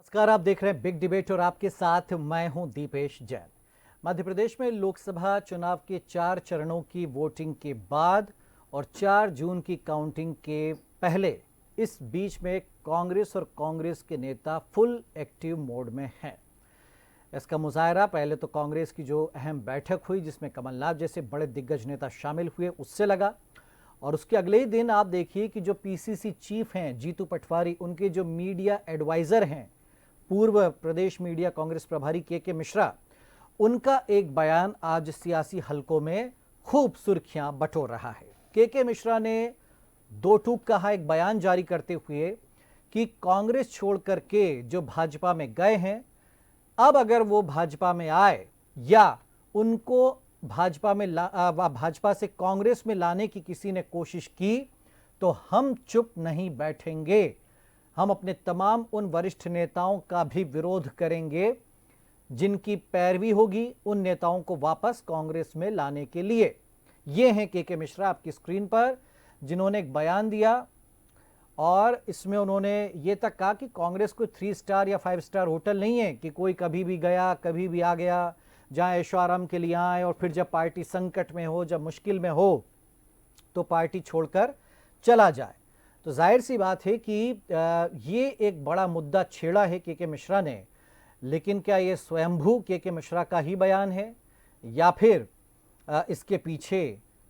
नमस्कार, आप देख रहे हैं बिग डिबेट और आपके साथ मैं हूं दीपेश जैन। मध्य प्रदेश में लोकसभा चुनाव के 4 चरणों की वोटिंग के बाद और 4 जून की काउंटिंग के पहले इस बीच में कांग्रेस और कांग्रेस के नेता फुल एक्टिव मोड में हैं। इसका मुजाहरा पहले तो कांग्रेस की जो अहम बैठक हुई जिसमें कमलनाथ जैसे बड़े दिग्गज नेता शामिल हुए उससे लगा, और उसके अगले ही दिन आप देखिए कि जो पीसीसी चीफ हैं जीतू पटवारी, उनके जो मीडिया एडवाइजर हैं पूर्व प्रदेश मीडिया कांग्रेस प्रभारी के मिश्रा, उनका एक बयान आज सियासी हलकों में खूब सुर्खियां बटोर रहा है। के मिश्रा ने दो टूक कहा एक बयान जारी करते हुए कि कांग्रेस छोड़ करके जो भाजपा में गए हैं, अब अगर वो भाजपा में आए या उनको भाजपा से कांग्रेस में लाने की किसी ने कोशिश की तो हम चुप नहीं बैठेंगे। हम अपने तमाम उन वरिष्ठ नेताओं का भी विरोध करेंगे जिनकी पैरवी होगी उन नेताओं को वापस कांग्रेस में लाने के लिए। ये हैं के मिश्रा आपकी स्क्रीन पर, जिन्होंने एक बयान दिया और इसमें उन्होंने ये तक कहा कि कांग्रेस कोई 3 स्टार या 5 स्टार होटल नहीं है कि कोई कभी भी गया कभी भी आ गया, जहां ऐशो आराम के लिए आए और फिर जब पार्टी संकट में हो, जब मुश्किल में हो तो पार्टी छोड़कर चला जाए। तो जाहिर सी बात है कि ये एक बड़ा मुद्दा छेड़ा है के मिश्रा ने, लेकिन क्या ये स्वयंभू के मिश्रा का ही बयान है या फिर इसके पीछे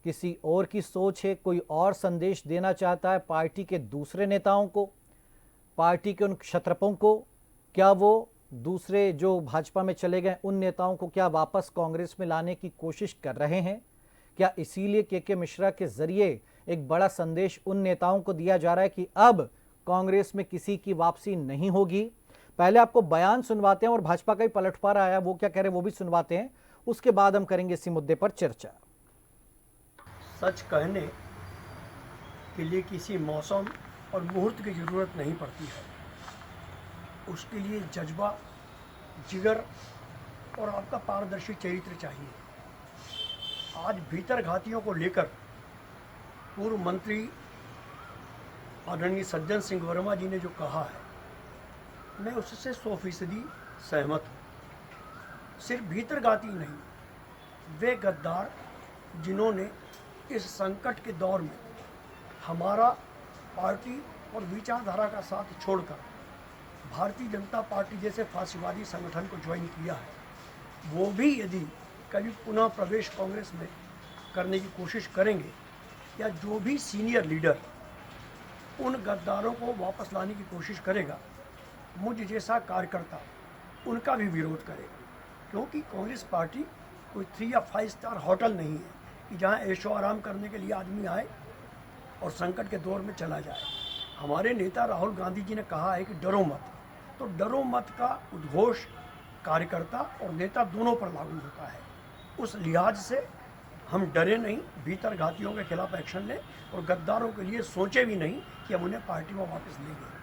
किसी और की सोच है, कोई और संदेश देना चाहता है पार्टी के दूसरे नेताओं को, पार्टी के उन क्षत्रपों को? क्या वो दूसरे जो भाजपा में चले गए उन नेताओं को क्या वापस कांग्रेस में लाने की कोशिश कर रहे हैं? क्या इसीलिए के मिश्रा के जरिए एक बड़ा संदेश उन नेताओं को दिया जा रहा है कि अब कांग्रेस में किसी की वापसी नहीं होगी? पहले आपको बयान सुनवाते हैं और भाजपा का ही पलटवार आया, वो क्या कह रहे हैं वो भी सुनवाते हैं, उसके बाद हम करेंगे इसी मुद्दे पर चर्चा। सच कहने के लिए किसी मौसम और मुहूर्त की जरूरत नहीं पड़ती है, उसके लिए जज्बा, जिगर और आपका पारदर्शी चरित्र चाहिए। आज भीतर घातियों को लेकर पूर्व मंत्री आदरणीय सज्जन सिंह वर्मा जी ने जो कहा है, मैं उससे 100% सहमत हूँ। सिर्फ भीतर घाती नहीं, वे गद्दार जिन्होंने इस संकट के दौर में हमारा पार्टी और विचारधारा का साथ छोड़कर भारतीय जनता पार्टी जैसे फांसीवादी संगठन को ज्वाइन किया है, वो भी यदि कभी पुनः प्रवेश कांग्रेस में करने की कोशिश करेंगे या जो भी सीनियर लीडर उन गद्दारों को वापस लाने की कोशिश करेगा, मुझ जैसा कार्यकर्ता उनका भी विरोध करेगा। क्योंकि कांग्रेस पार्टी कोई 3 या 5 स्टार होटल नहीं है कि जहां ऐशो आराम करने के लिए आदमी आए और संकट के दौर में चला जाए। हमारे नेता राहुल गांधी जी ने कहा है कि डरो मत, तो डरो मत का उद्घोष कार्यकर्ता और नेता दोनों पर लागू होता है। उस लिहाज से हम डरे नहीं, भीतर घातियों के खिलाफ एक्शन लें और गद्दारों के लिए सोचे भी नहीं कि हम उन्हें पार्टी में वापस लेंगे।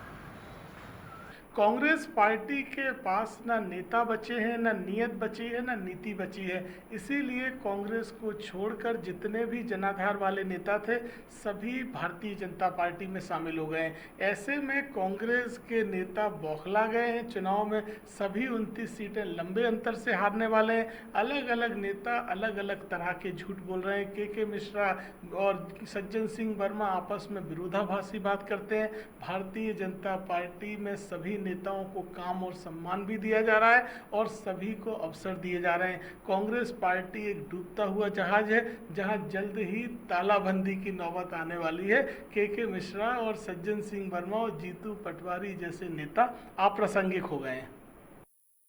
कांग्रेस पार्टी के पास ना नेता बचे हैं, ना नीयत बची है, ना नीति बची है। इसीलिए कांग्रेस को छोड़कर जितने भी जनाधार वाले नेता थे सभी भारतीय जनता पार्टी में शामिल हो गए हैं। ऐसे में कांग्रेस के नेता बौखला गए हैं। चुनाव में सभी 29 सीटें लंबे अंतर से हारने वाले हैं। अलग अलग नेता अलग अलग तरह के झूठ बोल रहे हैं। के मिश्रा और सज्जन सिंह वर्मा आपस में विरोधाभासी बात करते हैं। भारतीय जनता पार्टी में सभी नेताओं को काम और सम्मान भी दिया जा रहा है और सभी को अवसर दिए जा रहे हैं। कांग्रेस पार्टी एक डूबता हुआ जहाज है जहां जल्द ही तालाबंदी की नौबत आने वाली है। के मिश्रा और सज्जन सिंह वर्मा और जीतू पटवारी जैसे नेता अप्रासंगिक हो गए हैं।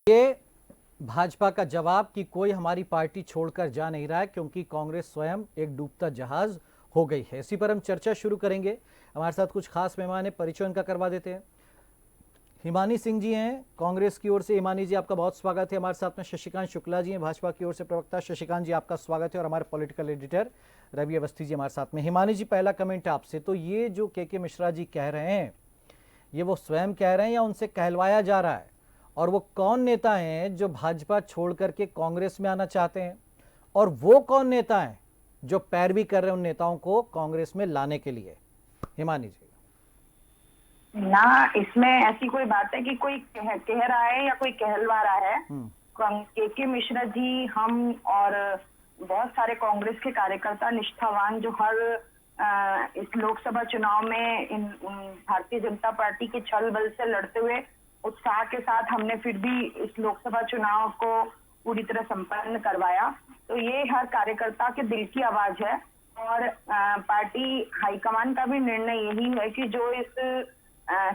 ये भाजपा का जवाब कि कोई हमारी पार्टी छोड़कर जा नहीं रहा है क्योंकि कांग्रेस स्वयं एक डूबता जहाज हो गई है। इसी पर हम चर्चा शुरू करेंगे। हमारे साथ कुछ खास मेहमान हैं, परिचय उनका करवा देते हैं। हिमानी सिंह जी हैं कांग्रेस की ओर से। हिमानी जी आपका बहुत स्वागत है। हमारे साथ में शशिकांत शुक्ला जी हैं भाजपा की ओर से प्रवक्ता। शशिकांत जी आपका स्वागत है। और हमारे पॉलिटिकल एडिटर रवि अवस्थी जी हमारे साथ में। हिमानी जी पहला कमेंट आपसे, तो ये जो के मिश्रा जी कह रहे हैं ये वो स्वयं कह रहे हैं या उनसे कहलवाया जा रहा है? और वो कौन नेता हैं जो भाजपा छोड़ करके कांग्रेस में आना चाहते हैं, और वो कौन नेता हैं जो पैरवी कर रहे हैं उन नेताओं को कांग्रेस में लाने के लिए? हिमानी जी। ना इसमें ऐसी कोई बात है कि कोई कह रहा है या कोई कहलवा रहा है। के मिश्रा जी, हम और बहुत सारे कांग्रेस के कार्यकर्ता निष्ठावान जो हर इस लोकसभा चुनाव में इन भारतीय जनता पार्टी के छल बल से लड़ते हुए उत्साह के साथ हमने फिर भी इस लोकसभा चुनाव को पूरी तरह संपन्न करवाया। तो ये हर कार्यकर्ता के दिल की आवाज है और पार्टी हाईकमान का भी निर्णय यही है कि जो इस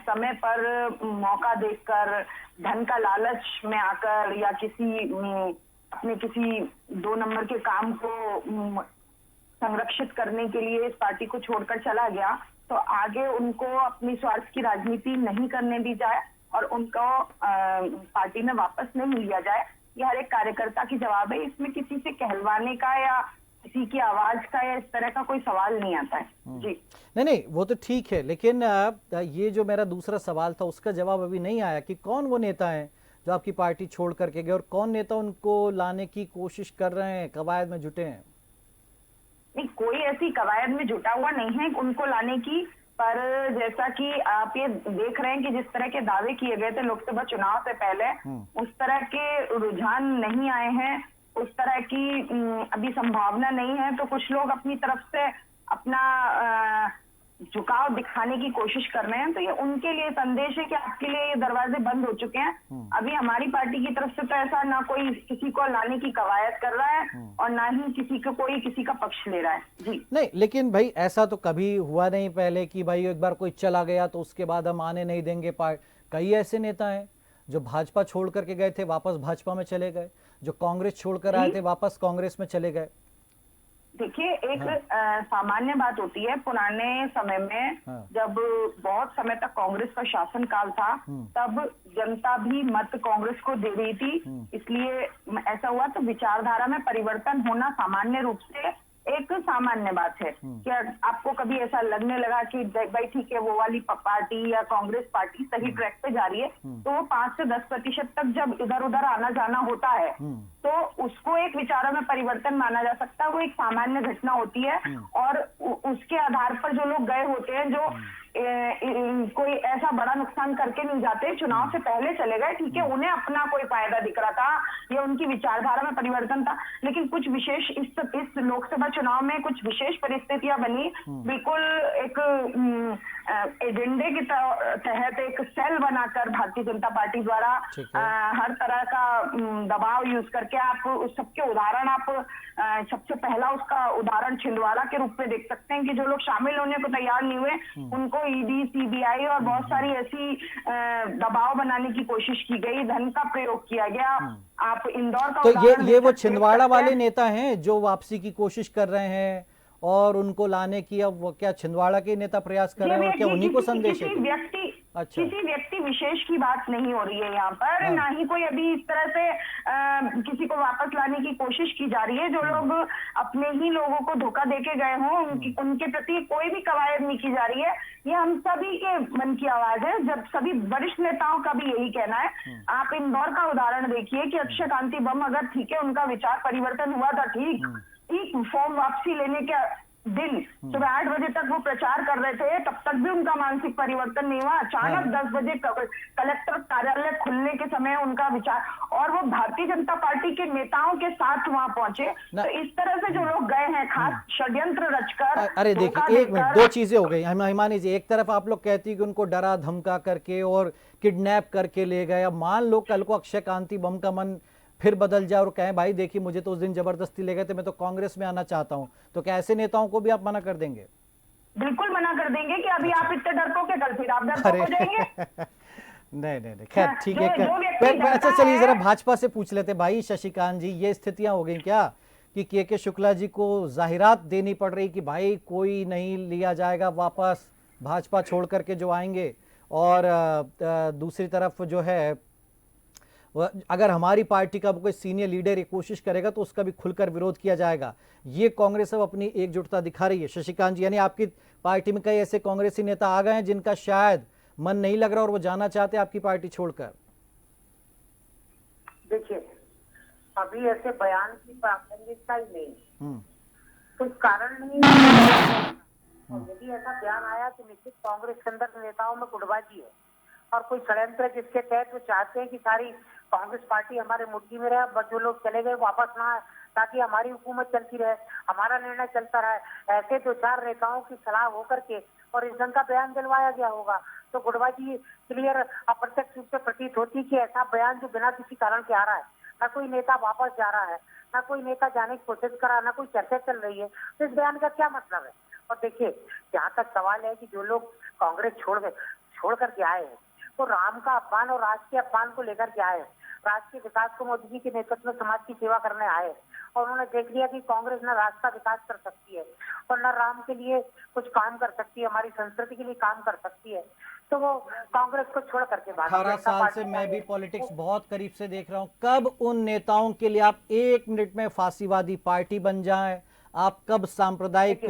समय पर मौका देखकर धन का लालच में आकर या अपने किसी 2 नंबर के काम को संरक्षित करने के लिए इस पार्टी को छोड़कर चला गया, तो आगे उनको अपनी स्वार्थ की राजनीति नहीं करने दी जाए और उनको पार्टी में वापस नहीं लिया जाए। ये हर एक कार्यकर्ता की जवाब है। इसमें किसी से कहलवाने का या किसी की आवाज का या इस तरह का कोई सवाल नहीं आता है। जी नहीं, वो तो ठीक है, लेकिन ये जो मेरा दूसरा सवाल था उसका जवाब अभी नहीं आया कि कौन वो नेता है जो आपकी पार्टी छोड़ करके गए और कौन नेता उनको लाने की कोशिश कर रहे हैं, कवायद में जुटे हैं? नहीं, कोई ऐसी कवायद में जुटा हुआ नहीं है उनको लाने की, पर जैसा कि आप ये देख रहे हैं कि जिस तरह के दावे किए गए थे लोकसभा चुनाव से पहले, उस तरह के रुझान नहीं आए हैं, उस तरह की अभी संभावना नहीं है। तो कुछ लोग अपनी तरफ से अपना झुकाव दिखाने की कोशिश कर रहे हैं, तो ये उनके लिए संदेश है कि आपके लिए ये दरवाजे बंद हो चुके हैं। अभी हमारी पार्टी की तरफ से तो ऐसा ना कोई किसी को लाने की कवायद कर रहा है और ना ही कोई किसी का पक्ष ले रहा है। जी नहीं, लेकिन भाई ऐसा तो कभी हुआ नहीं पहले कि भाई एक बार कोई चला गया तो उसके बाद हम आने नहीं देंगे। कई ऐसे नेता हैं जो भाजपा छोड़ करके गए थे वापस भाजपा में चले गए, जो कांग्रेस छोड़कर आए थे वापस कांग्रेस में चले गए। देखिए, एक सामान्य बात होती है, पुराने समय में जब बहुत समय तक कांग्रेस का शासन काल था तब जनता भी मत कांग्रेस को दे रही थी, इसलिए ऐसा हुआ। तो विचारधारा में परिवर्तन होना सामान्य रूप से एक सामान्य बात है। क्या आपको कभी ऐसा लगने लगा कि भाई ठीक है वो वाली पार्टी या कांग्रेस पार्टी सही ट्रैक पे जा रही है, तो वो 5 से 10% तक जब इधर उधर आना जाना होता है तो उसको एक विचारों में परिवर्तन माना जा सकता है। वो एक सामान्य घटना होती है और उसके आधार पर जो लोग गए होते हैं, जो कोई ऐसा बड़ा नुकसान करके नहीं जाते, चुनाव से पहले चले गए, ठीक है, उन्हें अपना कोई फायदा दिख रहा था या उनकी विचारधारा में परिवर्तन था, लेकिन कुछ विशेष इस लोकसभा चुनाव में कुछ विशेष परिस्थितियां बनी। बिल्कुल एक एजेंडे के तहत एक सेल बनाकर भारतीय जनता पार्टी द्वारा हर तरह का दबाव यूज करके आप उस सबके उदाहरण सबसे पहला उसका उदाहरण छिंदवाड़ा के रूप में देख सकते हैं कि जो लोग शामिल होने को तैयार नहीं हुए उनको ईडी, सीबीआई और बहुत सारी ऐसी दबाव बनाने की कोशिश की गई, धन का प्रयोग किया गया। आप इंदौर का तो ये वो छिंदवाड़ा वाले नेता हैं जो वापसी की कोशिश कर रहे हैं और उनको लाने की अब क्या छिंदवाड़ा के नेता प्रयास कर रहे हैं और क्या उन्हीं को संदेश है? अच्छा, किसी व्यक्ति विशेष की बात नहीं हो रही है यहाँ पर, ना ही कोई अभी इस तरह से किसी को वापस लाने की कोशिश की जा रही है। जो लोग अपने ही लोगों को धोखा देके गए हों उनके प्रति कोई भी कवायद नहीं की जा रही है। ये हम सभी के मन की आवाज है, जब सभी वरिष्ठ नेताओं का भी यही कहना है। आप इंदौर का उदाहरण देखिए कि अक्षय कांति बम, अगर ठीक है उनका विचार परिवर्तन हुआ था, ठीक फॉर्म वापसी लेने के दिन सुबह 8 बजे तक वो प्रचार कर रहे थे, तब तक भी उनका मानसिक परिवर्तन नहीं हुआ। अचानक 10 बजे कलेक्टर कार्यालय खुलने के समय उनका विचार, और वो भारतीय जनता पार्टी के नेताओं के साथ वहां पहुंचे। तो इस तरह से जो लोग गए हैं खास षड्यंत्र रचकर। अरे देखिए, एक मिनट, 2 चीजें हो गई हिमानी जी। एक तरफ आप लोग कहती है कि उनको डरा धमका करके और किडनैप करके ले गए, अब मान लो कल को अक्षय कांति बम का मन फिर बदल जाए और कहें भाई देखिए मुझे तो उस दिन जबरदस्ती ले गए थे, मैं तो कांग्रेस में आना चाहता हूं, तो क्या ऐसे नेताओं को भी आप मना कर देंगे? बिल्कुल मना कर देंगे कि अभी आप इतने डरपोक है, कल फिर आप डरपोक हो जाएंगे। नहीं, खैर ठीक है। अच्छा चलिए जरा भाजपा से पूछ लेते भाई शशिकांत जी, ये स्थितियां हो गई क्या कि के शुक्ला जी को जाहिरात देनी पड़ रही कि भाई कोई नहीं लिया जाएगा वापस भाजपा छोड़ करके जो आएंगे, और दूसरी तरफ जो है अगर हमारी पार्टी का कोई सीनियर लीडर ये कोशिश करेगा तो उसका भी खुलकर विरोध किया जाएगा। ये कांग्रेस अब अपनी एकजुटता दिखा रही है। शशिकांत जी, यानी आपकी पार्टी में कई ऐसे कांग्रेसी नेता आ गए हैं जिनका शायद मन नहीं लग रहा और वो जाना चाहते हैं आपकी पार्टी छोड़कर? देखिए, अभी ऐसे बयान की प्रासंगिकता ही नहीं, कुछ कारण नहीं, और यदि ऐसा बयान आया तो निश्चित कांग्रेस के अंदर नेताओं में गुटबाजी है और कोई षड्यंत्र है जिसके तहत वो चाहते हैं कि सारी कांग्रेस पार्टी हमारे मुट्ठी में रहे, बस जो लोग चले गए वापस ना आए, ताकि हमारी हुकूमत चलती रहे, हमारा निर्णय चलता रहे। ऐसे 2-4 नेताओं की सलाह होकर के और इस ढंग का बयान दिलवाया गया होगा तो गुटबाजी क्लियर अप्रत्यक्ष रूप से प्रतीत होती कि ऐसा बयान जो बिना किसी कारण के आ रहा है, ना कोई नेता वापस जा रहा है, ना कोई नेता जाने की कोशिश कर रहा है, ना कोई चर्चा चल रही है, तो इस बयान का क्या मतलब है। और देखिए, जहाँ तक सवाल है कि जो लोग कांग्रेस छोड़ करके आए हैं तो राम का अपमान और राष्ट्र के अपमान को लेकर के आए, राष्ट्र के विकास को मोदी जी के नेतृत्व में समाज की सेवा करने आए और उन्होंने देख लिया कि कांग्रेस न राष्ट्र का विकास कर सकती है और न राम के लिए कुछ काम कर सकती है, हमारी संस्कृति के लिए काम कर सकती है, तो वो कांग्रेस को छोड़ करके 18 साल से मैं भी पॉलिटिक्स बहुत करीब से देख रहा हूं। कब उन नेताओं के लिए आप 1 मिनट में फांसीवादी पार्टी बन जाएं, आप कब सांप्रदायिक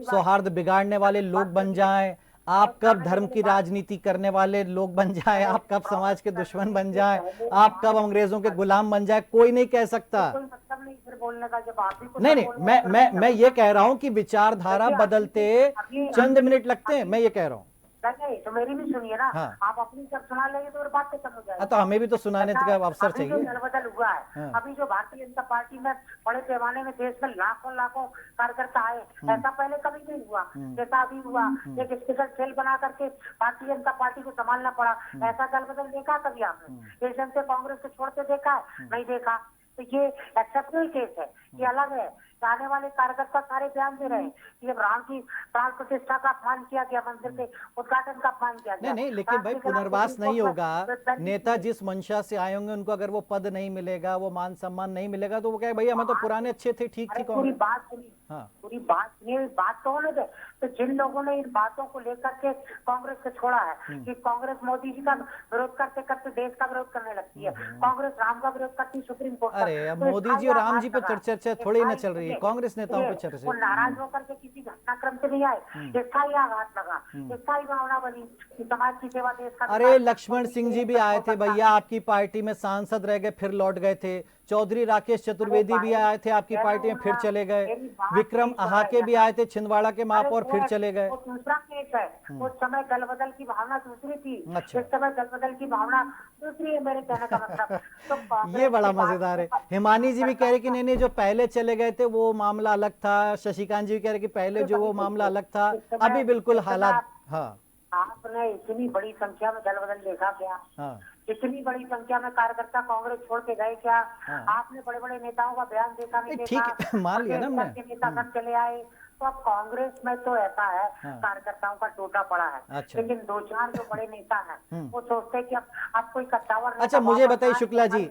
सौहार्द बिगाड़ने वाले लोग बन जाएं, आप कब धर्म की राजनीति करने वाले लोग बन जाएं, आप कब समाज के दुश्मन बन जाएं, आप कब अंग्रेजों के गुलाम बन जाएं, कोई नहीं कह सकता। कोई मतलब नहीं फिर बोलने का, जब आप ही नहीं, मैं ये कह रहा हूं कि विचारधारा बदलते चंद मिनट लगते हैं, मैं ये कह रहा हूं। नहीं तो मेरी भी सुनिए ना। हाँ। आप अपनी जब सुना लेंगे तो बात खत्म हो जाएगी। तो हमें भी तो सुनाने का अवसर अभी चाहिए। जो दलबदल हुआ है, हाँ। अभी जो भारतीय जनता पार्टी में बड़े पैमाने में देश में लाखों कार्यकर्ता आए, ऐसा पहले कभी नहीं हुआ जैसा अभी हुआ। एक स्पेशल सेल बना करके भारतीय जनता पार्टी को संभालना पड़ा, ऐसा दलबदल देखा कभी आपने? देश से कांग्रेस को छोड़ते देखा है? नहीं देखा। तो ये एक्सेप्शनल केस है, ये अलग है। आने वाले कार्यकर्ता सारे ध्यान दे रहे हैं कि जब राम की प्राण प्रतिष्ठा का अपमान किया गया, मंदिर के उद्घाटन का अपमान किया गया। नहीं, लेकिन भाई पुनर्वास नहीं होगा। नेता जिस मंशा से आए होंगे उनको अगर वो पद नहीं मिलेगा, वो मान सम्मान नहीं मिलेगा, तो वो कहे भैया हमें तो पुराने अच्छे थे, ठीक थी पूरी बात सुनी। हाँ। पूरी बात सुनिए, बात तो होने दे। तो जिन लोगों ने इन बातों को लेकर के कांग्रेस को छोड़ा है कि कांग्रेस मोदी जी का विरोध करते करते देश का विरोध करने लगती है, कांग्रेस राम का विरोध करती सुप्रीम कोर्ट का। अरे अब मोदी जी और राम जी पे चर्चा थोड़ी ना चल रही है, कांग्रेस नेताओं पे चर्चा। वो नाराज होकर के किसी घटनाक्रम से नहीं आए, स्थायी आघात लगा, स्थायी भावना बनी कि समाज की सेवा, देश का। अरे लक्ष्मण सिंह जी भी आए थे भैया आपकी पार्टी में, सांसद रह गए फिर लौट गए थे। चौधरी राकेश चतुर्वेदी भी आए थे आपकी पार्टी में, फिर चले गए। विक्रम आहाके भी आए थे छिंदवाड़ा के महापौर, फिर चले गए। दूसरा केस है, उस समय दल बदल की भावना दूसरी थी, अच्छा। इस समय दल बदल की भावना दूसरी है, मेरे कहने का मतलब। तो ये बड़ा मजेदार है। हिमानी जी भी कह रहे कि नहीं, जो पहले चले गए थे वो मामला अलग था। शशिकांत जी भी कह रहे कि पहले जो वो मामला अलग था, अभी बिल्कुल हालात। हाँ, आपने इतनी बड़ी संख्या में दल बदल देखा क्या? हाँ, इतनी बड़ी संख्या में कार्यकर्ता कांग्रेस छोड़ के गए क्या? हाँ। आपने बड़े बड़े नेताओं का बयान देखा नहीं ठीक देखा? है, मान लिया ना हमने। नेता सब चले आए। तो अब कांग्रेस में तो ऐसा है, हाँ। कार्यकर्ताओं का टोटा पड़ा है। अच्छा। लेकिन 2-4 जो बड़े नेता हैं वो सोचते हैं कि अब कोई कच्चावर। अच्छा मुझे बताइए शुक्ला जी,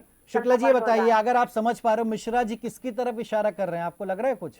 ये बताइए, अगर आप समझ पा रहे हो मिश्रा जी किसकी तरफ इशारा कर रहे हैं, आपको लग रहा है कुछ?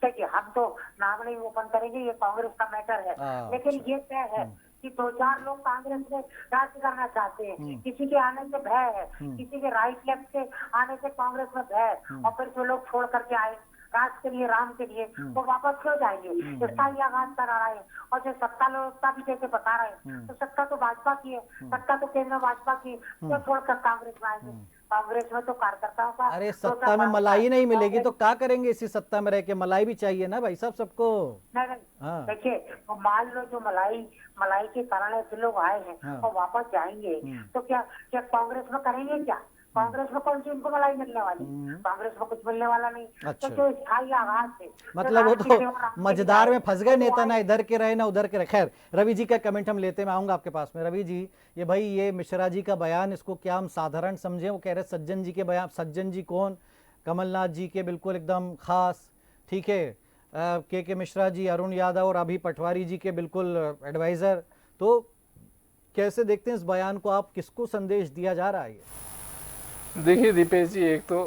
देखिए, हम तो नाम नहीं ओपन करेंगे, ये कांग्रेस का मैटर है, लेकिन ये तय है कि 2-4 लोग कांग्रेस में राज करना चाहते हैं। किसी के आने से भय है, किसी के राइट लेफ्ट के आने से कांग्रेस में भय है, और फिर जो लोग छोड़ करके आए राज के लिए, राम के लिए, वो वापस क्यों जाएंगे? इसका ही आघात करा रहे हैं। और जो सत्ता लोकता भी जैसे बता रहे हैं, तो सत्ता तो भाजपा की है, सत्ता तो केंद्र भाजपा की, तो छोड़कर कांग्रेस में आएंगे। कांग्रेस में तो कार्यकर्ताओं का। अरे सत्ता में मलाई नहीं मिलेगी तो क्या करेंगे? इसी सत्ता में रह के मलाई भी चाहिए ना भाई साहब सबको। नहीं, देखिए, तो मान लो जो मलाई के कारण ऐसे लोग आए हैं और वापस जाएंगे, तो क्या कांग्रेस में करेंगे क्या? कांग्रेस में कौन सी उनको मलाई मिलने वाली? कांग्रेस में कुछ मिलने वाला नहीं। अच्छा। तो जो स्थायी आघात है, मतलब वो तो मजेदार में फंस गए नेता, ना इधर के रहे ना उधर के रहे। खैर, रवि जी का कमेंट हम लेते हैं, मैं आऊंगा आपके पास में। रवि जी, ये भाई ये मिश्रा जी का बयान, इसको क्या हम साधारण समझें? वो कह रहे सज्जन जी के बयान, सज्जन जी कौन? कमलनाथ जी के बिल्कुल एकदम खास, ठीक है, के मिश्रा जी, अरुण यादव और अभी पटवारी जी के बिल्कुल एडवाइजर। तो कैसे देखते हैं इस बयान को आप, किसको संदेश दिया जा रहा है? देखिए दीपेश जी, एक तो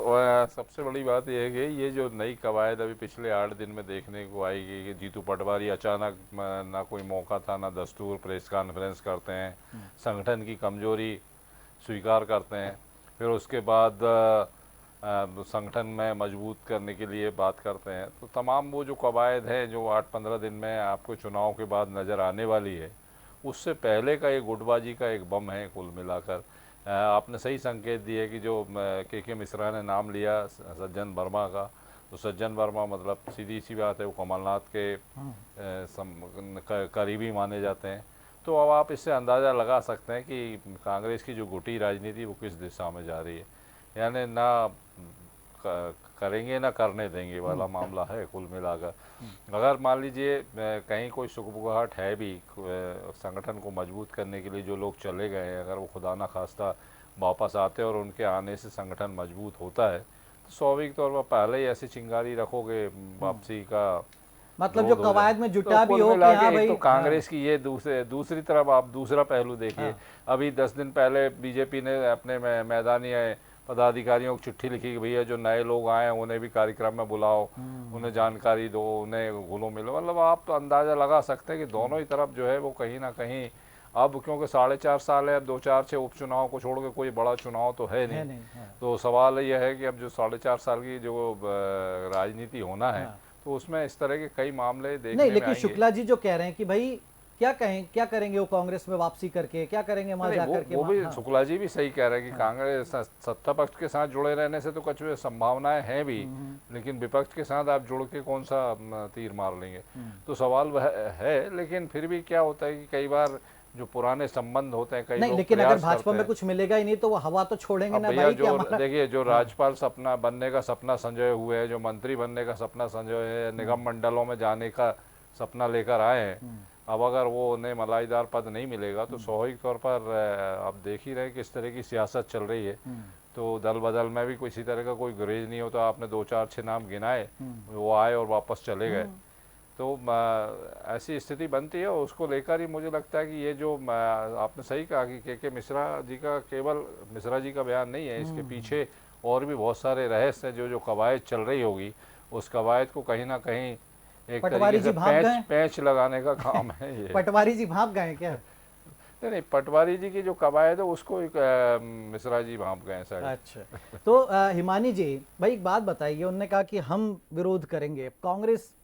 सबसे बड़ी बात यह है कि ये जो नई कवायद अभी पिछले 8 दिन में देखने को आई कि जीतू पटवारी अचानक ना कोई मौका था ना दस्तूर, प्रेस कॉन्फ्रेंस करते हैं, संगठन की कमजोरी स्वीकार करते हैं, फिर उसके बाद संगठन में मजबूत करने के लिए बात करते हैं। तो तमाम वो जो कवायद है जो 8-15 दिन में आपको चुनाव के बाद नज़र आने वाली है, उससे पहले का ये गुटबाजी का एक बम है कुल मिलाकर। आपने सही संकेत दिए कि जो के मिश्रा ने नाम लिया सज्जन वर्मा का, तो सज्जन वर्मा मतलब सीधी सी बात है वो कमलनाथ के करीबी माने जाते हैं। तो अब आप इससे अंदाज़ा लगा सकते हैं कि कांग्रेस की जो गुटी राजनीति वो किस दिशा में जा रही है, यानी ना करेंगे ना करने देंगे वाला मामला है कुल मिलाकर। अगर मान लीजिए कहीं कोई सुगबुगाहट है भी संगठन को मजबूत करने के लिए, जो लोग चले गए हैं अगर वो खुदा ना खास्ता वापस आते और उनके आने से संगठन मजबूत होता है, तो स्वाभाविक तौर पर पहले ही ऐसी चिंगारी रखोगे वापसी का, मतलब जो कवायद में जुटा भी हो कि हाँ भाई। तो कांग्रेस की ये दूसरी तरफ आप दूसरा पहलू देखिए। अभी 10 दिन पहले बीजेपी ने अपने मैदानी पदाधिकारियों को चिट्ठी लिखी कि भैया जो नए लोग आए हैं उन्हें भी कार्यक्रम में बुलाओ, उन्हें जानकारी दो, उन्हें घुलो मिलो। मतलब आप तो अंदाज़ा लगा सकते हैं कि दोनों ही तरफ जो है वो कहीं ना कहीं, अब क्योंकि 4.5 साल है, अब 2-4 उपचुनाव को छोड़ के कोई बड़ा चुनाव तो है नहीं। तो सवाल यह है कि अब जो 4.5 साल की जो राजनीति होना है तो उसमें इस तरह के कई मामले देखने नहीं, लेकिन में आएंगे। शुक्ला जी जो कह रहे हैं कि भाई क्या करेंगे वो कांग्रेस में वापसी करके, क्या करेंगे वहां जाकर के। वो भी शुक्ला जी भी सही कह रहे हैं कि कांग्रेस सत्ता पक्ष के साथ जुड़े रहने से तो कुछ संभावनाएं हैं भी, लेकिन विपक्ष के साथ आप जुड़ के कौन सा तीर मार लेंगे। तो सवाल वह है, लेकिन फिर भी क्या होता है कि कई बार जो पुराने संबंध होते हैं कई नहीं, लेकिन अगर भाजपा में कुछ मिलेगा ही नहीं तो वो हवा तो छोड़ेंगे ना भाई। देखिए जो राज्यपाल सपना बनने का सपना संजोए हुए है, जो मंत्री बनने का सपना संजोए है, निगम मंडलों में जाने का सपना लेकर आए हैं, अब अगर वो उन्हें मलाईदार पद नहीं मिलेगा तो स्वाभाविक तौर पर आप देख ही रहे किस तरह की सियासत चल रही है। तो दल बदल में भी किसी तरह का कोई गुरेज नहीं होता। आपने 2-4-6 नाम गिनाए, वो आए और वापस चले गए। तो ऐसी स्थिति बनती है, उसको लेकर ही मुझे लगता है कि ये जो आपने सही कहा कि के मिश्रा जी का, केवल मिश्रा जी का बयान नहीं है, इसके पीछे और भी बहुत सारे रहस्य हैं। जो कवायद चल रही होगी उस कवायद को कहीं ना कहीं एक पटवारी जी भाग गए, पैंच लगाने का काम है ये। पटवारी जी भाग गए क्या? नहीं, पटवारी जी की जो कवायद है उसको मिश्रा जी भाग गए सर। अच्छा, तो हिमानी जी भाई एक बात बताइए, उन्होंने कहा कि हम विरोध करेंगे कांग्रेस।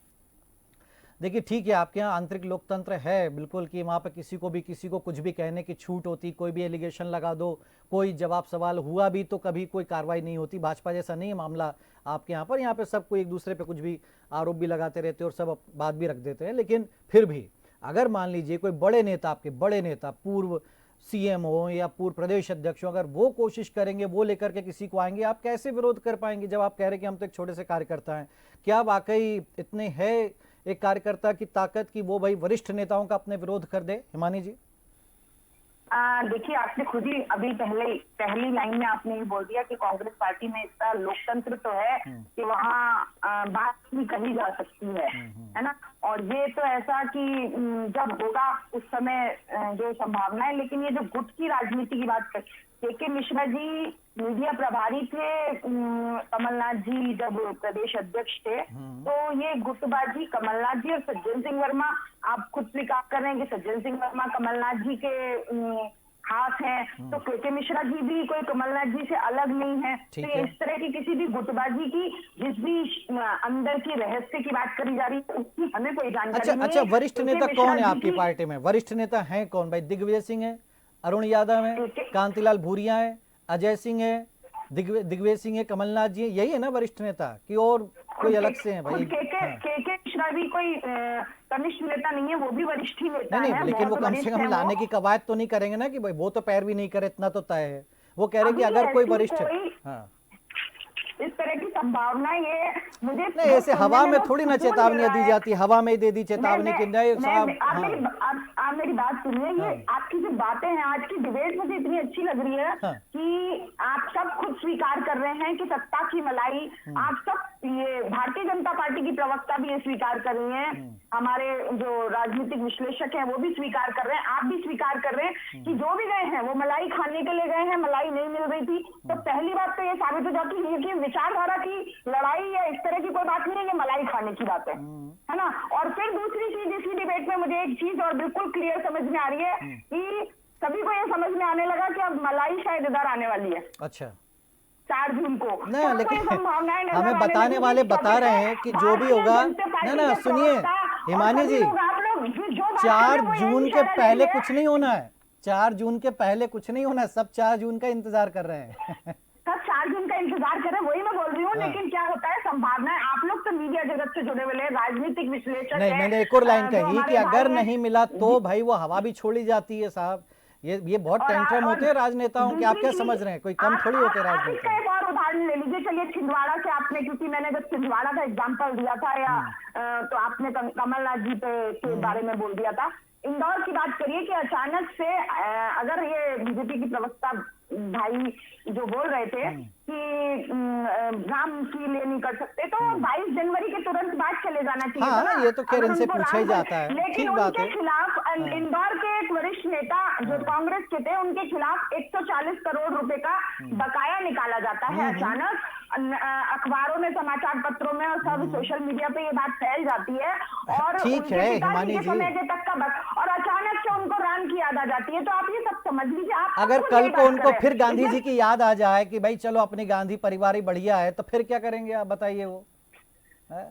देखिए ठीक है, आपके यहाँ आंतरिक लोकतंत्र है बिल्कुल कि वहाँ पर किसी को कुछ भी कहने की छूट होती, कोई भी एलिगेशन लगा दो, कोई जवाब सवाल हुआ भी तो कभी कोई कार्रवाई नहीं होती। भाजपा जैसा नहीं है मामला आपके यहाँ पे सब कोई एक दूसरे पे कुछ भी आरोप भी लगाते रहते हैं और सब बात भी रख देते हैं। लेकिन फिर भी अगर मान लीजिए कोई बड़े नेता पूर्व सीएम हो या पूर्व प्रदेश अध्यक्ष हो, अगर वो कोशिश करेंगे, वो लेकर के किसी को आएंगे, आप कैसे विरोध कर पाएंगे जब आप कह रहे हैं कि हम तो एक छोटे से कार्यकर्ता हैं? क्या वाकई इतने है एक कार्यकर्ता की ताकत की वो भाई वरिष्ठ नेताओं का अपने विरोध कर दे? हिमानी जी देखिए, आपने खुद ही अभी पहली लाइन में आपने ये बोल दिया कि कांग्रेस पार्टी में इतना लोकतंत्र तो है कि वहाँ बात भी कही जा सकती है ना। और ये तो ऐसा कि जब होगा उस समय जो संभावना है। लेकिन ये जो गुट की राजनीति की बात के मिश्रा जी मीडिया प्रभारी थे, कमलनाथ जी जब प्रदेश अध्यक्ष थे, तो ये गुटबाजी कमलनाथ जी और सज्जन सिंह वर्मा, आप खुद स्वीकार कर रहे हैं कि सज्जन सिंह वर्मा कमलनाथ जी के खास हैं, तो के मिश्रा जी भी कोई कमलनाथ जी से अलग नहीं है। तो इस तरह की किसी भी गुटबाजी की, जिस भी अंदर की रहस्य की बात करी जा रही है उसकी हमें कोई जानकारी नहीं। अच्छा, वरिष्ठ नेता कौन है आपकी पार्टी में? वरिष्ठ नेता है कौन भाई? दिग्विजय सिंह है, अरुण यादव है, कांतिलाल भूरिया है, अजय सिंह है, दिग्विजय सिंह है, कमलनाथ जी, यही है ना वरिष्ठ नेता? कि और कोई अलग से हैं भाई? के मिश्रा भी कोई कनिष्ठ नेता नहीं है, वो भी वरिष्ठ ही नेता नहीं, लेकिन वो कम से कम लाने की कवायद तो नहीं करेंगे ना कि भाई वो तो पैरवी नहीं करे, इतना तो तय है। वो कह रहे कि अगर कोई वरिष्ठ इस तरह की संभावना ये मुझे नहीं, ऐसे हवा में थोड़ी ना चेतावनी दी जाती, हवा में दे दी चेतावनी कि नहीं साहब। आप मेरी बात सुनिए, ये आपकी जो बातें हैं, आज की डिबेट मुझे इतनी अच्छी लग रही है कि आप सब खुद स्वीकार कर रहे हैं कि सत्ता की मलाई, आप सब, ये भारतीय जनता पार्टी की प्रवक्ता भी ये स्वीकार कर रही हैं, हमारे जो राजनीतिक विश्लेषक हैं वो भी स्वीकार कर रहे हैं, आप भी स्वीकार कर रहे हैं कि जो भी गए हैं वो मलाई खाने के लिए गए हैं, मलाई नहीं मिल रही थी। तो पहली बात तो ये साबित हो जाती है कि विचारधारा की लड़ाई या इस तरह की कोई बात नहीं है, ये मलाई खाने की बात है ना। और फिर दूसरी चीज, इसी डिबेट में मुझे एक चीज और बिल्कुल क्लियर समझ में आ रही है कि सभी को ये समझ में आने लगा कि अब मलाई शायद इधर आने वाली है। अच्छा, 4 जून को। नहीं, लेकिन हमें बताने वाले बता रहे हैं कि जो भी होगा ना, सुनिए हिमानी जी, 4 जून के पहले कुछ नहीं होना है, 4 जून के पहले कुछ नहीं होना है, सब 4 जून का इंतजार कर रहे हैं। सब 4 4 जून का इंतजार करें, वही मैं बोल रही हूँ। लेकिन क्या होता है, संभावना है, आप लोग तो मीडिया जगत से जुड़े हुए हैं, राजनीतिक विश्लेषक नहीं, हैं, मैंने एक और लाइन जो कही हमारे कि अगर भाई हैं। नहीं मिला तो भाई वो हवा भी छोड़ी जाती है साहब। ये बहुत टेंट्रम होते हैं राजनेताओं के। आप क्या समझ रहे हैं, कोई कम थोड़ी होते हैं आप इसका राजनेता। एक और उदाहरण ले लीजिए। चलिए छिंदवाड़ा से आपने, क्योंकि मैंने जब छिंदवाड़ा का एग्जांपल दिया था या तो आपने कमलनाथ जी के बारे में बोल दिया था। इंदौर की बात करिए कि अचानक से अगर ये बीजेपी की प्रवक्ता भाई जो बोल रहे थे कि राम की लिए नहीं कर सकते, तो 22 जनवरी के तुरंत बाद चले जाना चाहिए था हाँ, ना। ये तो खैर अगर इनसे उनको पूछा ही राम जाता है, लेकिन ठीक बात उनके है। खिलाफ इंदौर के एक वरिष्ठ नेता जो कांग्रेस के थे, उनके खिलाफ 140 करोड़ रुपए का बकाया निकाला जाता है अचानक। अखबारों में, समाचार पत्रों में और सब सोशल मीडिया पे ये बात फैल जाती है और ठीक उनके है, पिताजी हिमानी के जी। समय के तक का और अचानक से उनको राम की याद आ जाती है। तो आप ये सब समझ लीजिए। आप अगर खुद कल ये को बात उनको करें। फिर गांधी जी लेकिन की याद आ जाए कि भाई चलो अपनी गांधी परिवार ही बढ़िया है, तो फिर क्या करेंगे आप बताइए? वो है?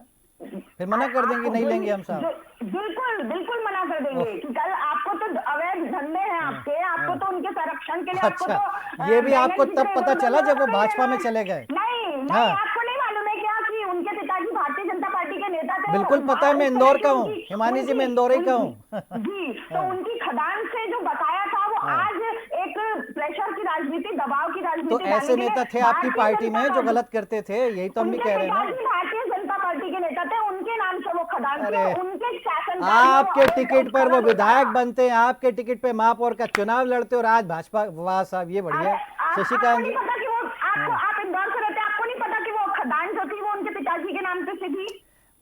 फिर मना कर देंगे, नहीं लेंगे हम साहब। बिल्कुल बिल्कुल मना कर देंगे कि कल आपको तो अवैध धंधे हैं आपको तो उनके संरक्षण के लिए आपको अच्छा, तो ये भी आपको बैलेंस तब से पता इधर चला उधर जब वो नहीं भाजपा में लेना। चले गए? नहीं हाँ। आपको नहीं मालूम है क्या कि उनके पिताजी भारतीय जनता पार्टी के नेता थे? बिल्कुल पता है, मैं इंदौर का हूँ हिमानी जी, मैं इंदौर ही का हूँ। जी, तो उनकी खदान से जो बकाया था वो आज एक प्रेशर की राजनीति, दबाव की राजनीति तो डालने ऐसे के लिए नेता थे आपकी भारतीय पार्टी जनता में जो पार्टी- गलत करते थे, यही तो हम भी उनके कह रहे हैं ना। पिताजी भारतीय जनता पार्टी के नेता थे, उनके नाम से वो खदान थी, अरे, उनके शासन आपके टिकट पर वो विधायक बनते हैं, आपके टिकट पे महापौर का चुनाव लड़ते और आज भाजपा। वाह साहब, ये बढ़िया है। शशिकांत जी, आप इंदौर से रहते, आपको नहीं पता कि वो खदान जो थी वो उनके पिताजी के नाम से थी?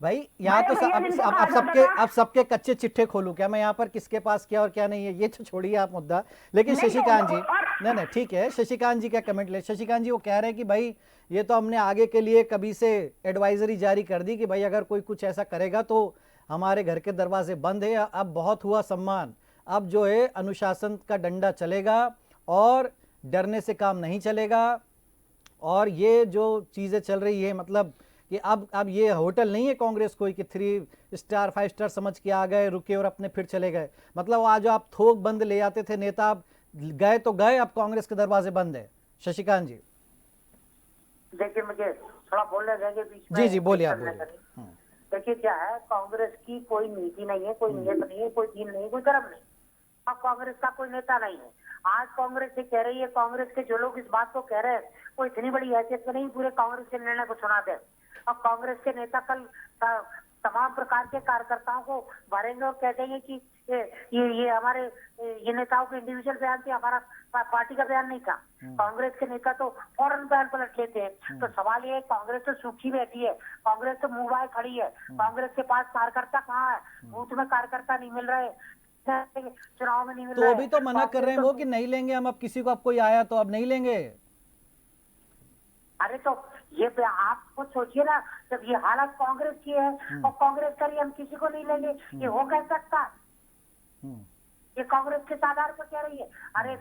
भाई यहाँ तो भैया जिनको कहा जाता था। अब सबके कच्चे चिट्ठे खोलूं क्या मैं यहाँ पर, किसके पास क्या और क्या नहीं है, ये तो छोड़िए आप मुद्दा। लेकिन नहीं, शशिकांत जी, और- नहीं ठीक है, शशिकांत जी का कमेंट ले। शशिकांत जी वो कह रहे हैं कि भाई ये तो हमने आगे के लिए कभी से एडवाइजरी जारी कर दी कि भाई अगर कोई कुछ ऐसा करेगा तो हमारे घर के दरवाजे बंद है। अब बहुत हुआ सम्मान, अब जो है अनुशासन का डंडा चलेगा और डरने से काम नहीं चलेगा। और ये जो चीज़ें चल रही है, मतलब कि अब ये होटल नहीं है कांग्रेस कोई कि 3 स्टार 5 स्टार समझ के आ गए, रुके और अपने फिर चले गए। मतलब आज आप थोक बंद ले आते थे नेता, आप गए तो गए, अब कांग्रेस के दरवाजे बंद है। शशिकांत जी, देखिए मुझे थोड़ा बोलने देंगे बीच में। जी जी बोलिए आप बोलिए। देखिए क्या है, कांग्रेस की कोई नीति नहीं है, कोई नियत नहीं है, कोई दीन नहीं है, कोई धर्म नहीं। अब कांग्रेस का कोई नेता नहीं है। आज कांग्रेस ये कह रही है, कांग्रेस के जो लोग इस बात को कह रहे हैं वो इतनी बड़ी हैसियत में नहीं पूरे कांग्रेस के निर्णय को सुना दे। अब कांग्रेस के नेता कल तमाम प्रकार के कार्यकर्ताओं को भरेंगे और कह देंगे कि ये हमारे ये नेताओं के इंडिविजुअल बयान थे, हमारा पार्टी का बयान नहीं था। कांग्रेस के नेता तो फौरन बयान पलट लेते हैं। तो सवाल ये है, कांग्रेस तो सूखी बैठी है, कांग्रेस तो मुंह बाय खड़ी है, कांग्रेस के पास कार्यकर्ता कहाँ है? बूथ में कार्यकर्ता नहीं मिल रहे, चुनाव में नहीं मिल तो रहे। अभी तो मना कर रहे हैं वो कि नहीं लेंगे हम, अब किसी को अब कोई आया तो अब नहीं लेंगे। अरे तो ये आप खुद सोचिए ना, जब ये हालत कांग्रेस की है और कांग्रेस करी हम किसी को नहीं लेंगे, ये हो कह सकता? ये कांग्रेस के आधार पर कह रही है। अरे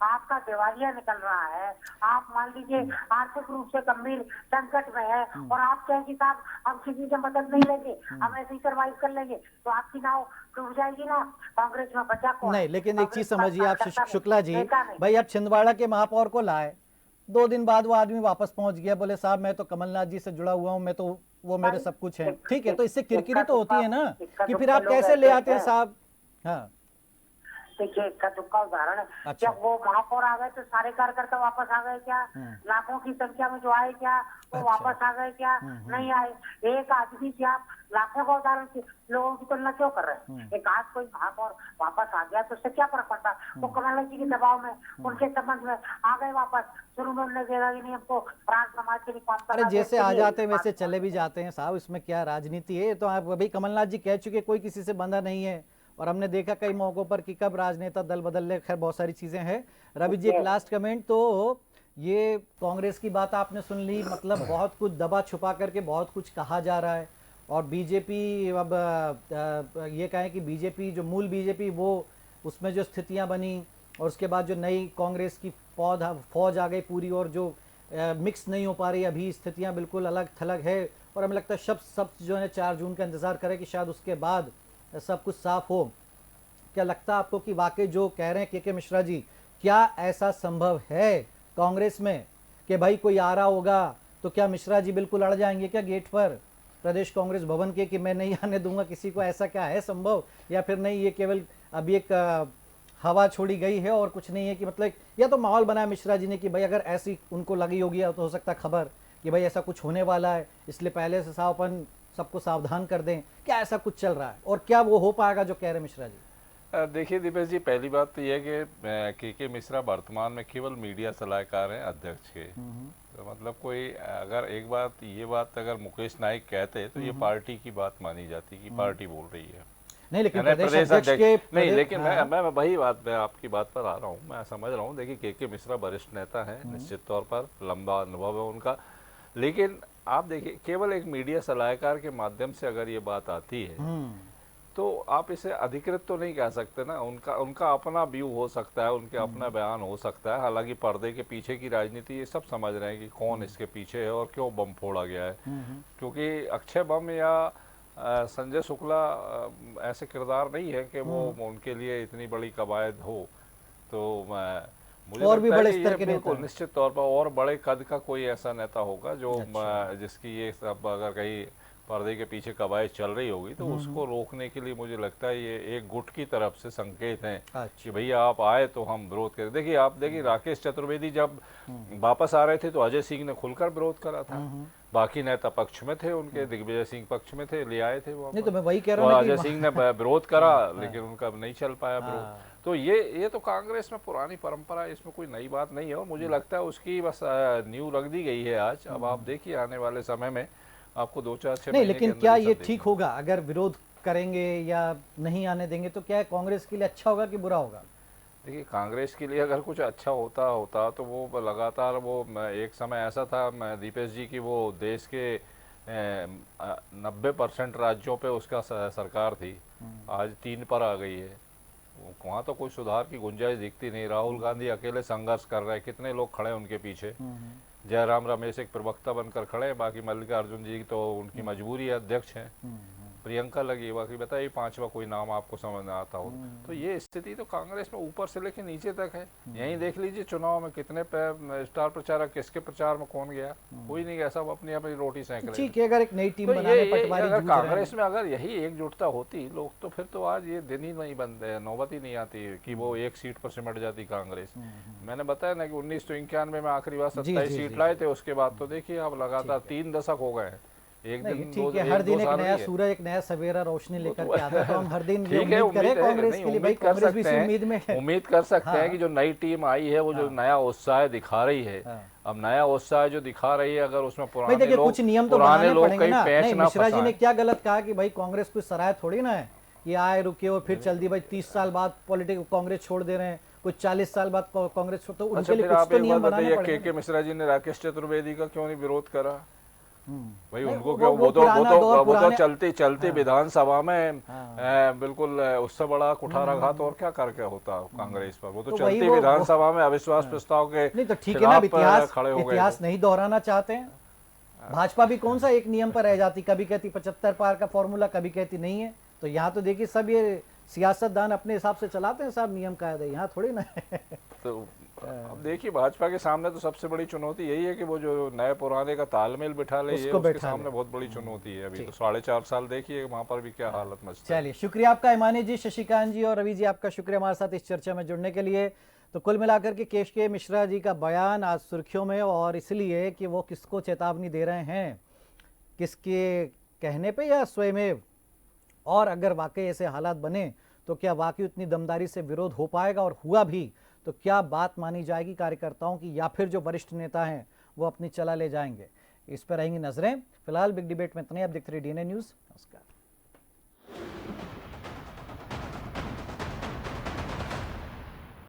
आपका दिवालिया निकल रहा है, आप मान लीजिए आर्थिक रूप से गंभीर संकट में है और आप कहें कि साहब हम किसी से मदद नहीं लेंगे, हम ऐसे ही सर्वाइव कर लेंगे, तो आपकी नाव डूब जाएगी ना। कांग्रेस में बचा कौन? नहीं, लेकिन एक चीज समझिए आप कांग्रेस शुक्ला जी, नेता नहीं। भाई अब छिंदवाड़ा के महापौर को लाए, 2 दिन बाद वो आदमी वापस पहुंच गया, बोले साहब मैं तो कमलनाथ जी से जुड़ा हुआ हूं, मैं तो वो मेरे सब कुछ है। ठीक है, तो इससे किरकिरी तो होती है ना कि फिर आप कैसे ले आते हैं साहब। हाँ देखिए इसका दुखा उदाहरण है। अच्छा। क्या वो महापौर आ गए तो सारे कार्यकर्ता वापस आ गए क्या? लाखों की संख्या में जो आए क्या वो अच्छा। वापस आ गए क्या? नहीं आए। एक आदमी से आप लाखों का उदाहरण लोगों की तुलना क्यों कर रहे हैं? एक आज कोई महापौर वापस आ गया तो उससे क्या फर्क पड़ता? वो कमलनाथ जी के दबाव में, उनके संबंध में आ गए वापस। शुरू में उन्होंने देखा कि नहीं हमको राज समाज के लिए काम करना अरे है, जैसे तो आ ये जाते हैं बात वैसे चले भी जाते हैं साहब, इसमें क्या राजनीति है? तो आप अभी कमलनाथ जी कह चुके कोई किसी से बंधा नहीं है, और हमने देखा कई मौकों पर कि कब राजनेता दल बदल ले। खैर बहुत सारी चीजें हैं। रवि जी एक लास्ट कमेंट, तो ये कांग्रेस की बात आपने सुन ली, मतलब बहुत कुछ दबा छुपा करके बहुत कुछ कहा जा रहा है, और बीजेपी अब ये कहें कि बीजेपी जो मूल बीजेपी वो उसमें जो स्थितियां बनी, और उसके बाद जो नई कांग्रेस की फौज आ गई पूरी, और जो मिक्स नहीं हो पा रही अभी, स्थितियां बिल्कुल अलग थलग है। और हमें लगता है सब जो है 4 जून का इंतजार करें कि शायद उसके बाद सब कुछ साफ हो। क्या लगता है आपको कि वाकई जो कह रहे हैं के मिश्रा जी, क्या ऐसा संभव है कांग्रेस में कि भाई कोई आ रहा होगा तो क्या मिश्रा जी बिल्कुल अड़ जाएंगे क्या गेट पर प्रदेश कांग्रेस भवन के कि मैं नहीं आने दूंगा किसी को, ऐसा क्या है संभव, या फिर नहीं ये केवल अभी एक हवा छोड़ी गई है और कुछ नहीं है, कि मतलब या तो माहौल बनाया मिश्रा जी ने कि भाई अगर ऐसी उनको लगी होगी तो हो सकता खबर कि भाई ऐसा कुछ होने वाला है, इसलिए पहले से अपन सबको सावधान कर दें, क्या ऐसा कुछ चल रहा है और क्या वो हो पाएगा जो कह रहे मिश्रा जी? देखिए दीपेश जी, पहली बात तो यह है कि के मिश्रा वर्तमान में केवल मीडिया सलाहकार हैं अध्यक्ष के। तो मतलब कोई अगर एक बात ये बात अगर मुकेश नाइक कहते तो ये पार्टी की बात मानी जाती कि पार्टी बोल रही है। नहीं लेकिन प्रदेश अध्यक्ष नहीं, लेकिन मैं वही बात, मैं आपकी बात पर आ रहा हूँ, मैं समझ रहा हूँ। देखिए के मिश्रा वरिष्ठ नेता हैं, निश्चित तौर पर लंबा अनुभव है उनका, लेकिन आप देखिए केवल एक मीडिया सलाहकार के माध्यम से अगर ये बात आती है तो आप इसे अधिकृत तो नहीं कह सकते ना। उनका अपना व्यू हो सकता है, उनके अपना बयान हो सकता है। हालांकि पर्दे के पीछे की राजनीति ये सब समझ रहे हैं कि कौन इसके पीछे है और क्यों बम फोड़ा गया है। क्योंकि अक्षय बम या संजय शुक्ला ऐसे किरदार नहीं है कि वो उनके लिए इतनी बड़ी कवायद हो। तो मुझे और भी बड़े स्तर स्तर के बिल्कुल नेता, निश्चित तौर पर और बड़े कद का कोई ऐसा नेता होगा जो जिसकी ये सब अगर कहीं पर्दे के पीछे कवायद चल रही होगी तो उसको रोकने के लिए मुझे लगता है ये एक गुट की तरफ से संकेत हैं कि भैया आप आए तो हम विरोध करें। देखिए आप देखिए राकेश चतुर्वेदी जब वापस आ रहे थे तो अजय सिंह ने खुलकर विरोध करा था, बाकी नेता पक्ष में थे उनके, दिग्विजय सिंह पक्ष में थे, ले आए थे वो। नहीं तो मैं वही कह रहा हूँ, अजय सिंह ने विरोध करा लेकिन उनका नहीं चल पाया विरोध। तो ये तो कांग्रेस में पुरानी परंपरा है, इसमें कोई नई बात नहीं है और मुझे लगता है उसकी बस न्यू रख दी गई है आज। अब आप देखिए आने वाले समय में आपको 2-4-6 नहीं, लेकिन क्या ये ठीक होगा अगर विरोध करेंगे या नहीं आने देंगे तो क्या कांग्रेस के लिए अच्छा होगा कि बुरा होगा? देखिए कांग्रेस के लिए अगर कुछ अच्छा होता तो वो लगातार वो एक समय ऐसा था दीपेश जी की वो देश के 90% राज्यों पे उसका सरकार थी, आज 3 पर आ गई है। वहाँ तो कोई सुधार की गुंजाइश दिखती नहीं। राहुल गांधी अकेले संघर्ष कर रहे हैं, कितने लोग खड़े हैं उनके पीछे। जयराम रमेश एक प्रवक्ता बनकर खड़े हैं, बाकी मल्लिकार्जुन जी तो उनकी मजबूरी है, अध्यक्ष हैं। प्रियंका लगी, बाकी बताइए 5वां कोई नाम आपको समझ में आता हो। तो ये स्थिति तो कांग्रेस में ऊपर से लेकर नीचे तक है। यहीं देख लीजिए चुनाव में कितने स्टार प्रचारक किसके प्रचार में कौन गया, कोई नहीं गया, सब अपनी अपनी रोटी सेंक रहे। ठीक है, अगर एक नई टीम बनाने पटवारी अगर कांग्रेस में अगर यही एकजुटता होती लोग तो फिर तो आज ये दिन ही नहीं बनते, नौबत ही नहीं आती कि वो एक सीट पर सिमट जाती कांग्रेस। मैंने बताया ना कि 1991 में आखिरी बार 27 सीट लाए थे, उसके बाद तो देखिए अब लगातार 3 दशक हो गए हैं। एक दिन ठीक है, हर दिन एक नया सूरज, एक नया सवेरा रोशनी लेकर के आता है, तो हम हर दिन उम्मीद करें कांग्रेस के लिए। भाई कांग्रेस भी उम्मीद में है, उम्मीद कर सकते हैं कि जो नई टीम आई है वो जो नया उत्साह दिखा रही है, अब नया उत्साह जो दिखा रही है अगर उसमें पुराने लोग, कुछ नियम तो बनाने पड़ेंगे ना। नहीं, मिश्रा जी ने क्या गलत कहा कि भाई कांग्रेस कोई सराय थोड़ी ना है कि आए रुके और फिर चल दी। भाई 30 साल बाद पॉलिटिक्स कांग्रेस छोड़ दे रहे हैं, कुछ 40 साल बाद कांग्रेस छोड़, तो उनके लिए कुछ तो नियम बनाने पड़ेंगे। के मिश्रा जी ने राकेश चतुर्वेदी का क्यों नहीं विरोध करा? भाई उनको क्यों, वो तो चलते विधानसभा में बिल्कुल उससे बड़ा कुठाराघात और क्या करके होता कांग्रेस पर। वो तो चलती विधानसभा में अविश्वास प्रस्ताव के नहीं तो ठीक है ना, इतिहास नहीं दोहराना चाहते हैं। भाजपा भी कौन सा एक नियम पर रह जाती, कभी कहती 75 पार का फॉर्मूला, कभी कहती नहीं है। तो यहाँ तो देखिए सब ये सियासतदान अपने हिसाब से चलाते हैं, सब नियम कायदे, यहाँ थोड़ी ना है। तो अब देखिए भाजपा के सामने तो सबसे बड़ी चुनौती यही है कि वो जो नए पुराने का तालमेल बिठा ले, ये उसके सामने बहुत बड़ी चुनौती है। अभी तो 4.5 साल देखिए वहां पर भी क्या हालत मचती है। चलिए, शुक्रिया आपका इमानी जी, शशिकांत जी और रवि जी, आपका शुक्रिया हमारे साथ इस चर्चा में जुड़ने के लिए। तो कुल मिलाकर के के मिश्रा जी का बयान आज सुर्खियों में, और इसलिए कि वो किसको चेतावनी दे रहे हैं, किसके कहने पे या स्वयमेव, और अगर वाकई ऐसे हालात बने तो क्या वाकई उतनी दमदारी से विरोध हो पाएगा, और हुआ भी तो क्या बात मानी जाएगी कार्यकर्ताओं की, या फिर जो वरिष्ठ नेता हैं वो अपनी चला ले जाएंगे। इस पर रहेंगी नजरें। फिलहाल बिग डिबेट में इतना ही। आप देखते रहिए डीएनए न्यूज़। नमस्कार।